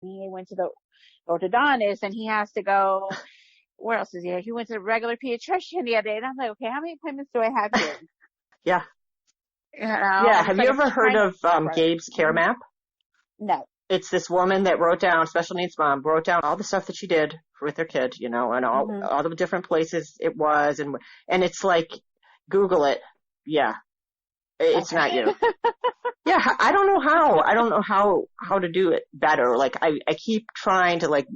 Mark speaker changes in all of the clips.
Speaker 1: He went to the orthodontist, and he has to go. Where else is he? He went to the regular pediatrician the other day, and I'm like, okay, how many appointments do I have here?
Speaker 2: Yeah.
Speaker 1: You know,
Speaker 2: Yeah. Have you ever heard of Gabe's Care Map?
Speaker 1: No.
Speaker 2: It's this woman that wrote down, special needs mom, wrote down all the stuff that she did with her kid, you know, and all the different places it was. And it's like, Google it. Yeah. It's not you. Yeah. I don't know how. I don't know how to do it better. Like, I keep trying to, like,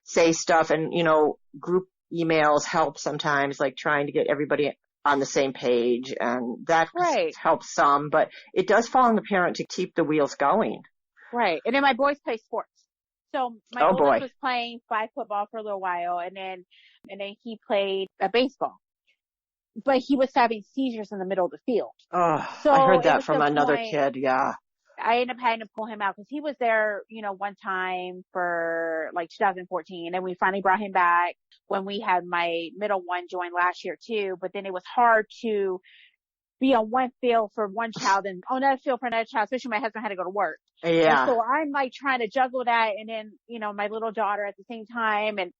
Speaker 2: say stuff, and, you know, group emails help sometimes, like trying to get everybody on the same page, and that helps some, but it does fall on the parent to keep the wheels going.
Speaker 1: Right. And then my boys play sports. So my oldest was playing flag football for a little while, and then he played baseball. But he was having seizures in the middle of the field.
Speaker 2: Oh,
Speaker 1: so
Speaker 2: I heard that from another kid, yeah.
Speaker 1: I ended up having to pull him out because he was there, you know, one time for like 2014, and we finally brought him back when we had my middle one join last year too. But then it was hard to be on one field for one child and on another field for another child, especially my husband had to go to work.
Speaker 2: Yeah.
Speaker 1: And so I'm like trying to juggle that, and then, you know, my little daughter at the same time. And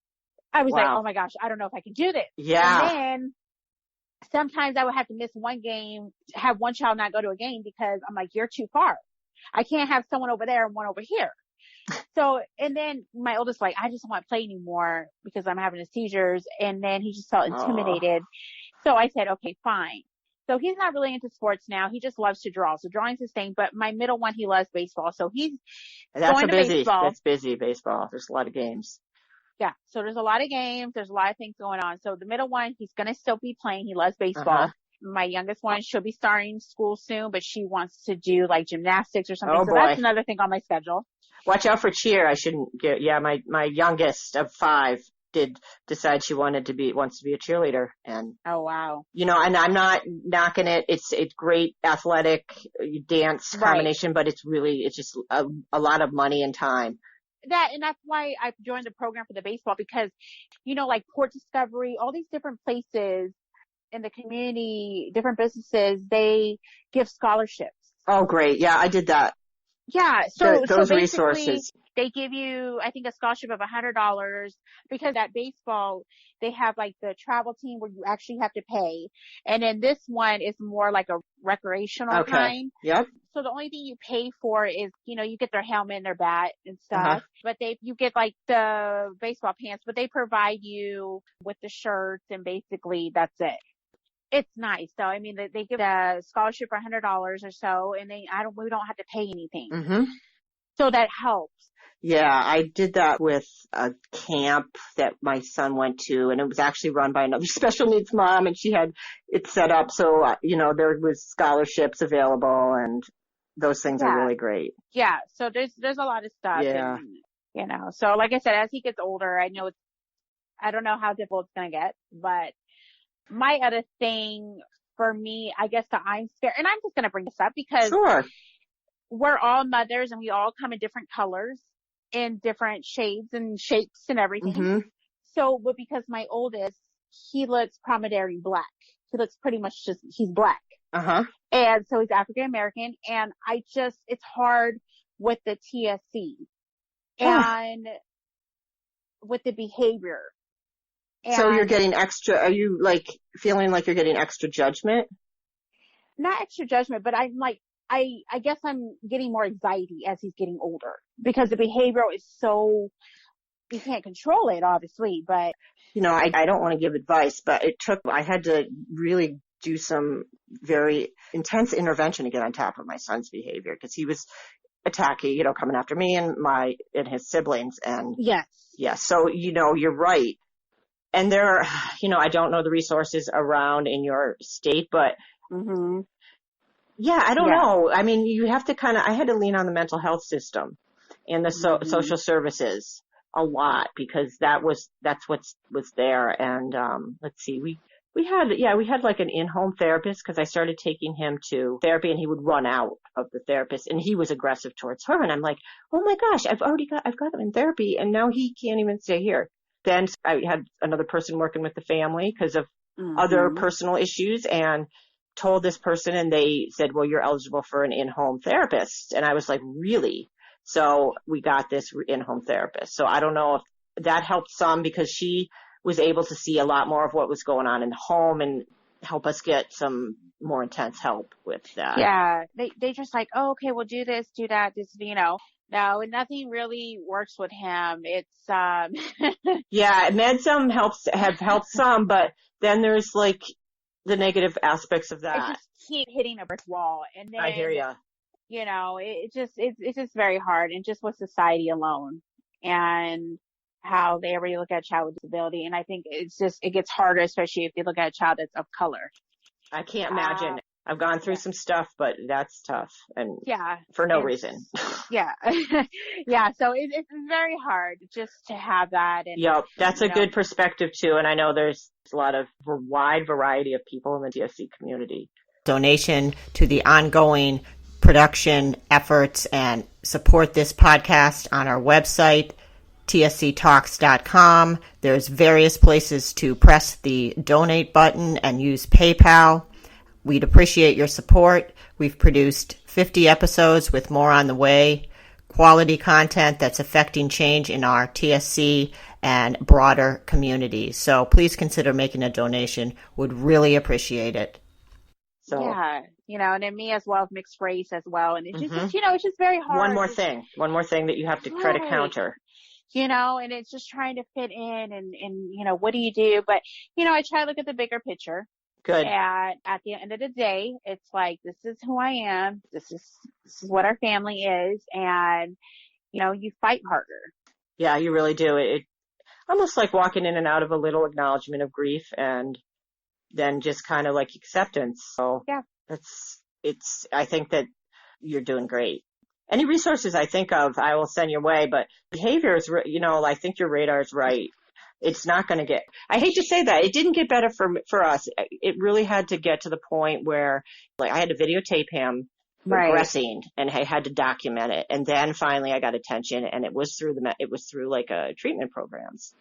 Speaker 1: I was like, oh my gosh, I don't know if I can do this.
Speaker 2: Yeah.
Speaker 1: And then sometimes I would have to miss one game, have one child not go to a game because I'm like, you're too far. I can't have someone over there and one over here. So, and then my oldest, like, I just don't want to play anymore because I'm having the seizures. And then he just felt intimidated. So I said, okay, fine. So he's not really into sports now. He just loves to draw. So drawing's his thing. But my middle one, he loves baseball. So he's going to baseball.
Speaker 2: That's busy, baseball. There's a lot of games.
Speaker 1: Yeah. So there's a lot of games. There's a lot of things going on. So the middle one, he's going to still be playing. He loves baseball. My youngest one, she'll be starting school soon, but she wants to do like gymnastics or something. So that's another thing on my schedule.
Speaker 2: Watch out for cheer. I shouldn't get, my youngest of 5 did decide she wants to be a cheerleader. And
Speaker 1: oh, wow.
Speaker 2: You know, and I'm not knocking it. It's great athletic dance combination, but it's just a lot of money and time.
Speaker 1: And that's why I joined the program for the baseball, because, you know, like Port Discovery, all these different places in the community, different businesses, they give scholarships.
Speaker 2: Oh, great. Yeah, I did that.
Speaker 1: Yeah. So
Speaker 2: those
Speaker 1: basically,
Speaker 2: resources.
Speaker 1: They give you, I think, a scholarship of $100 because at baseball, they have like the travel team where you actually have to pay. And then this one is more like a recreational kind.
Speaker 2: Yep.
Speaker 1: So the only thing you pay for is, you know, you get their helmet and their bat and stuff, but you get like the baseball pants, but they provide you with the shirts, and basically that's it. It's nice. So, I mean, they give a scholarship for $100 or so, and we don't have to pay anything.
Speaker 2: Mm-hmm.
Speaker 1: So that helps.
Speaker 2: Yeah, I did that with a camp that my son went to, and it was actually run by another special needs mom, and she had it set up so, you know, there was scholarships available, and those things are really great.
Speaker 1: Yeah, so there's a lot of stuff.
Speaker 2: Yeah.
Speaker 1: And, you know, so like I said, as he gets older, I don't know how difficult it's going to get, but my other thing for me, I guess I'm scared, and I'm just going to bring this up because we're all mothers and we all come in different colors, in different shades and shapes and everything.
Speaker 2: Mm-hmm.
Speaker 1: So, but because my oldest, he looks primarily black. He looks pretty much he's black. And so he's African American, and it's hard with the TSC and with the behavior. And
Speaker 2: so you're getting are you like feeling like you're getting extra judgment?
Speaker 1: Not extra judgment, but I'm like, I guess I'm getting more anxiety as he's getting older because the behavioral is so, you can't control it, obviously, but.
Speaker 2: You know, I don't want to give advice, but I had to really do some very intense intervention to get on top of my son's behavior because he was attacking, you know, coming after me and his siblings. And
Speaker 1: yes.
Speaker 2: So, you know, you're right. And there are, you know, I don't know the resources around in your state, but yeah, I don't know. I mean, you have to I had to lean on the mental health system and the social services a lot because that's what was there. And, let's see, we had like an in-home therapist because I started taking him to therapy and he would run out of the therapist and he was aggressive towards her. And I'm like, oh my gosh, I've got him in therapy and now he can't even stay here. Then I had another person working with the family because of other personal issues and told this person and they said, well, you're eligible for an in-home therapist. And I was like, really? So we got this in-home therapist. So I don't know if that helped some because she was able to see a lot more of what was going on in the home and help us get some more intense help with that.
Speaker 1: Yeah. They just like, oh, okay, we'll do this, do that, this, no, and nothing really works with him. It's,
Speaker 2: Yeah, MedSum have helped some, but then there's like the negative aspects of
Speaker 1: I
Speaker 2: that.
Speaker 1: just keep hitting a brick wall. And then,
Speaker 2: I hear ya.
Speaker 1: it's just very hard. And just with society alone and how they already look at a child with disability. And I think it gets harder, especially if you look at a child that's of color.
Speaker 2: I can't imagine. I've gone through some stuff, but that's tough. And
Speaker 1: yeah,
Speaker 2: for no reason.
Speaker 1: Yeah. Yeah. So it's very hard just to have that. And,
Speaker 2: yep. That's a good perspective too. And I know there's a lot of wide variety of people in the TSC community. Donation to the ongoing production efforts and support this podcast on our website, tsctalks.com. There's various places to press the donate button and use PayPal. We'd appreciate your support. We've produced 50 episodes with more on the way. Quality content that's affecting change in our TSC and broader community. So please consider making a donation. Would really appreciate it. So
Speaker 1: yeah, and then me as well, mixed race as well. And it's just, it's just very hard.
Speaker 2: One more thing that you have to try to counter.
Speaker 1: And it's just trying to fit in and, what do you do? But, I try to look at the bigger picture.
Speaker 2: Good.
Speaker 1: And at the end of the day, it's like, this is who I am. This is what our family is. And, you fight harder.
Speaker 2: Yeah, you really do. It almost like walking in and out of a little acknowledgement of grief and then just kind of like acceptance. So
Speaker 1: yeah,
Speaker 2: I think that you're doing great. Any resources I think of, I will send your way, but behavior is, I think your radar is right. It's not going to get, I hate to say that, it didn't get better for us. It really had to get to the point where like I had to videotape him regressing and I had to document it. And then finally I got attention and it was through like treatment programs.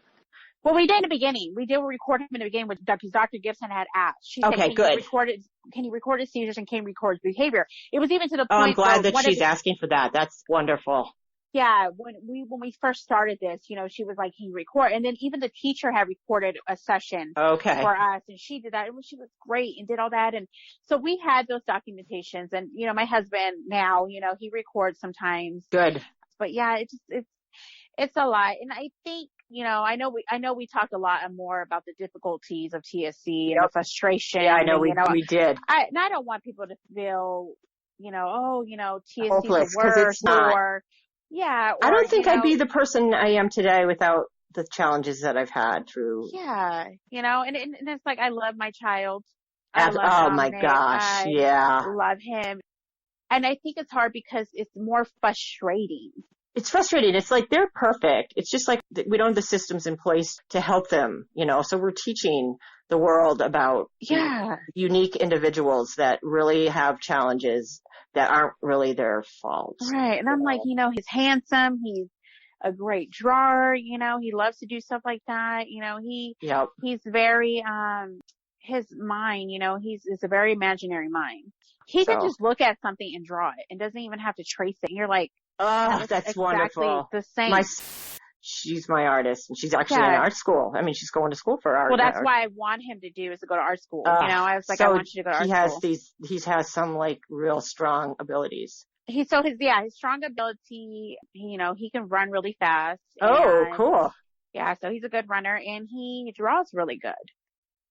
Speaker 1: Well, we did in the beginning. We did record him in the beginning because Dr. Gibson had asked. She said, can you record his seizures and can you record his behavior? It was even to the point.
Speaker 2: Oh, I'm glad that she's asking for that. That's wonderful.
Speaker 1: Yeah, when we first started this, she was like, "Can you record?" And then even the teacher had recorded a session for us, and she did that. She was great and did all that, and so we had those documentations. And my husband now, he records sometimes.
Speaker 2: Good.
Speaker 1: But yeah, it's a lot, and I think I know we talked a lot more about the difficulties of TSC and the frustration.
Speaker 2: Yeah, I know we did.
Speaker 1: I don't want people to feel, TSC
Speaker 2: hopeless,
Speaker 1: is the worst,
Speaker 2: it's not.
Speaker 1: Yeah.
Speaker 2: I don't think I'd be the person I am today without the challenges that I've had through.
Speaker 1: Yeah. And it's like, I love my child.
Speaker 2: Oh my gosh. Yeah.
Speaker 1: I love him. And I think it's hard because it's more frustrating.
Speaker 2: It's frustrating. It's like they're perfect. It's just like we don't have the systems in place to help them, so we're teaching the world about unique individuals that really have challenges that aren't really their fault.
Speaker 1: Right. And I'm like, he's handsome. He's a great drawer. He loves to do stuff like that. He's very, his mind, it's a very imaginary mind. He can just look at something and draw it and doesn't even have to trace it. And you're like,
Speaker 2: oh, that's exactly wonderful.
Speaker 1: The same.
Speaker 2: She's my artist, and she's actually in art school. I mean, she's going to school for art.
Speaker 1: Well, that's why I want him to do is to go to art school. I was like, I want you to go to art school.
Speaker 2: He has some like real strong abilities.
Speaker 1: His strong ability, he can run really fast.
Speaker 2: Oh, cool.
Speaker 1: Yeah, so he's a good runner and he draws really good.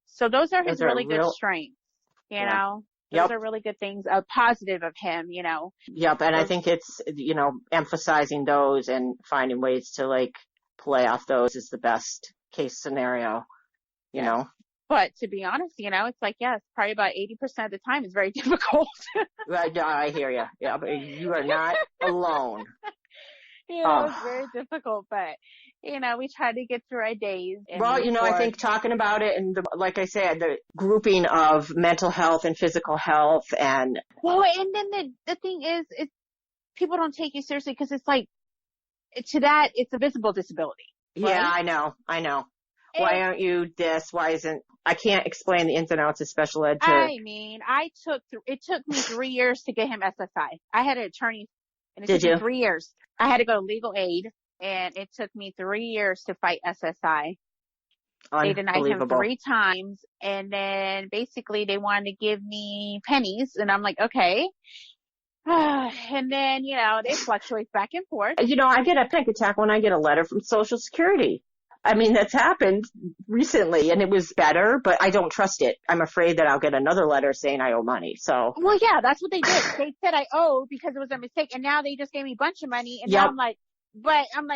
Speaker 1: So those are his really good strengths, Those are really good things, positive of him,
Speaker 2: Yep. And I think it's, emphasizing those and finding ways to like play off those is the best case scenario,
Speaker 1: But to be honest, it's like, it's probably about 80% of the time it's very difficult.
Speaker 2: Right. I hear you. Yeah. But you are not alone.
Speaker 1: It's very difficult, but we try to get through our days.
Speaker 2: Well, I think talking about it and like I said, the grouping of mental health and physical health and.
Speaker 1: Well, and then the thing is, people don't take you seriously because it's like, to that, it's a visible disability. Right?
Speaker 2: Yeah, I know. Why aren't you this? Why isn't, I can't explain the ins and outs of special ed.
Speaker 1: It took me 3 years to get him SSI. I had an attorney and it took me 3 years. I had to go to legal aid, and it took me 3 years to fight SSI. They denied him
Speaker 2: Unbelievable.
Speaker 1: 3 times, and then basically they wanted to give me pennies, and I'm like, okay. And then, they fluctuate back and forth.
Speaker 2: I get a panic attack when I get a letter from Social Security. I mean, that's happened recently, and it was better, but I don't trust it. I'm afraid that I'll get another letter saying I owe money. So.
Speaker 1: Well, yeah, that's what they did. They said I owe because it was a mistake, and now they just gave me a bunch of money, and now I'm like,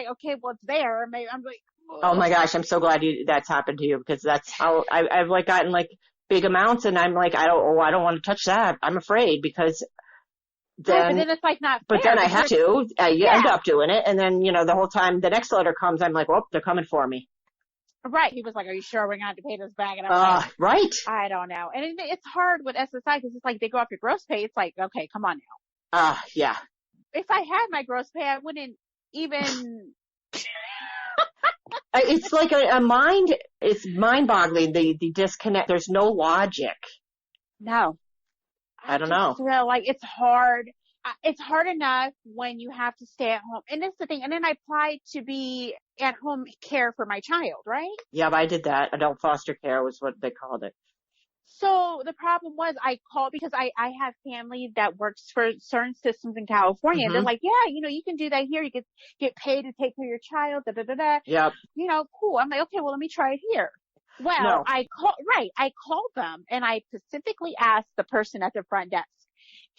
Speaker 1: okay, well, it's there. Maybe I'm like, ugh.
Speaker 2: Oh my gosh, I'm so glad that's happened to you, because that's how I've like gotten like big amounts, and I'm like, I don't want to touch that. I'm afraid, because
Speaker 1: but then it's like not fair.
Speaker 2: But then I have to. You end up doing it, and then the whole time the next letter comes, I'm like, well, they're coming for me.
Speaker 1: Right. He was like, are you sure we're going to have to pay this back? And I'm like,
Speaker 2: right.
Speaker 1: I don't know. And it's hard with SSI because it's like they go off your gross pay. It's like, okay, come on now.
Speaker 2: Yeah.
Speaker 1: If I had my gross pay, I wouldn't even.
Speaker 2: It's like it's mind-boggling, the disconnect. There's no logic.
Speaker 1: No.
Speaker 2: I don't know.
Speaker 1: Feel like it's hard. It's hard enough when you have to stay at home. And that's the thing. And then I applied to be at home care for my child, right?
Speaker 2: Yeah, but I did that. Adult foster care was what they called it.
Speaker 1: So the problem was I called because I have family that works for certain systems in California. Mm-hmm. They're like, yeah, you can do that here. You could get paid to take care of your child. Da, da, da, da.
Speaker 2: Yep.
Speaker 1: Cool. I'm like, okay, well, let me try it here. Well, no. I called them and I specifically asked the person at the front desk,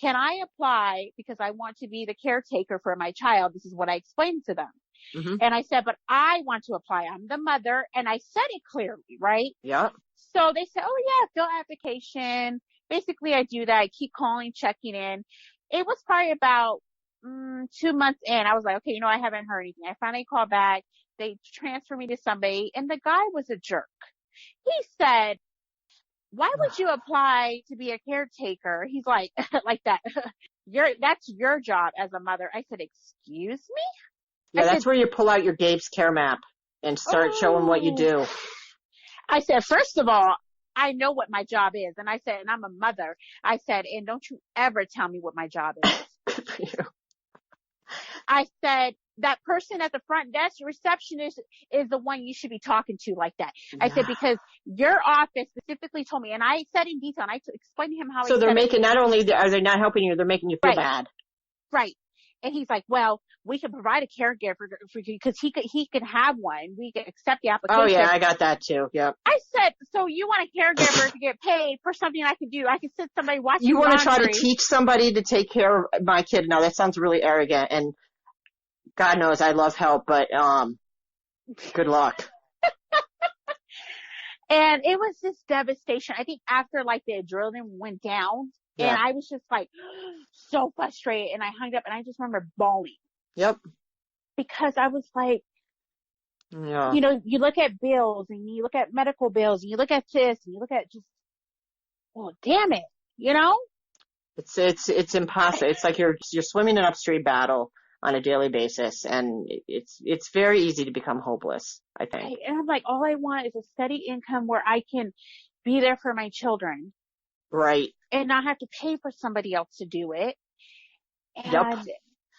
Speaker 1: can I apply because I want to be the caretaker for my child? This is what I explained to them. Mm-hmm. And I said, but I want to apply. I'm the mother. And I said it clearly, right?
Speaker 2: Yeah.
Speaker 1: So they said, oh yeah, fill application. Basically I do that. I keep calling, checking in. It was probably about 2 months in. I was like, okay, I haven't heard anything. I finally called back. They transferred me to somebody and the guy was a jerk. He said, why would you apply to be a caretaker? He's like, like that. That's your job as a mother. I said, excuse me?
Speaker 2: Yeah, that's where you pull out your Gabe's Care map and start showing what you do.
Speaker 1: I said, first of all, I know what my job is. And I said, and I'm a mother. I said, and don't you ever tell me what my job is. I said, that person at the front desk, your receptionist, is the one you should be talking to like that. Yeah. I said, because your office specifically told me, and I said in detail, and I explained to him how.
Speaker 2: So they're making, not only are they not helping you, they're making you feel bad.
Speaker 1: Right. And he's like, well, we can provide a caregiver for you because he could have one. We can accept the application.
Speaker 2: Oh yeah, I got that too. Yep.
Speaker 1: I said, so you want a caregiver to get paid for something I could do? I could sit somebody watching.
Speaker 2: You want
Speaker 1: laundry.
Speaker 2: to try to teach somebody to take care of my kid? Now that sounds really arrogant, and God knows I love help, but good luck.
Speaker 1: And it was this devastation. I think after like the adrenaline went down, and I was just like so frustrated, and I hung up, and I just remember bawling.
Speaker 2: Yep.
Speaker 1: Because I was like, you look at bills, and you look at medical bills, and you look at this, and you look at just, well, damn it,
Speaker 2: It's impossible. It's like you're swimming an upstream battle on a daily basis, and it's very easy to become hopeless, I think.
Speaker 1: And I'm like, all I want is a steady income where I can be there for my children.
Speaker 2: Right.
Speaker 1: And not have to pay for somebody else to do it. And
Speaker 2: yep.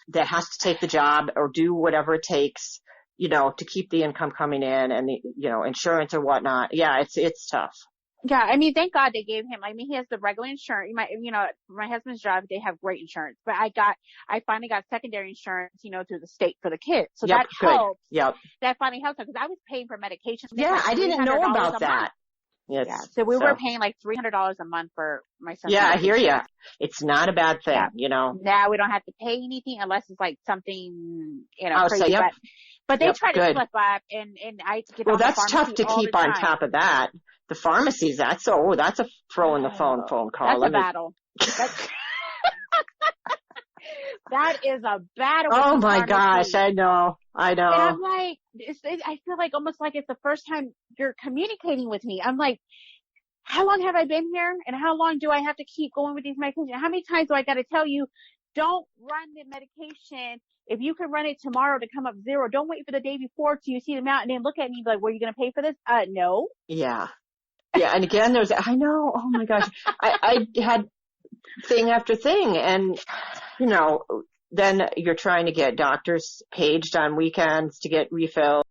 Speaker 2: That has to take the job or do whatever it takes, to keep the income coming in and the, insurance or whatnot. Yeah, it's tough.
Speaker 1: Yeah, I mean, thank God they gave him. I mean, he has the regular insurance. My husband's job, they have great insurance. But I finally got secondary insurance, through the state for the kids. So that helped.
Speaker 2: Yep.
Speaker 1: That finally helped because I was paying for medication.
Speaker 2: Yeah, I didn't know about that.
Speaker 1: Yes. Yeah. So we were paying like $300 a month for my son.
Speaker 2: Yeah, I hear you. It's not a bad thing,
Speaker 1: Now we don't have to pay anything unless it's like something, crazy.
Speaker 2: So, yep.
Speaker 1: But they try to flip up and I get on the pharmacy. Well,
Speaker 2: that's tough to keep on top of that. The pharmacies, that's a throw in the phone call.
Speaker 1: That's a battle. That is a battle.
Speaker 2: Oh my gosh, I know.
Speaker 1: And I'm like, I feel like almost like it's the first time you're communicating with me. I'm like, how long have I been here? And how long do I have to keep going with these medications? How many times do I got to tell you, don't run the medication. If you can run it tomorrow to come up zero, don't wait for the day before till you see the amount and then look at me like, were you going to pay for this? No.
Speaker 2: Yeah. Yeah. And again, I know. Oh my gosh. I had thing after thing and, then you're trying to get doctors paged on weekends to get refills.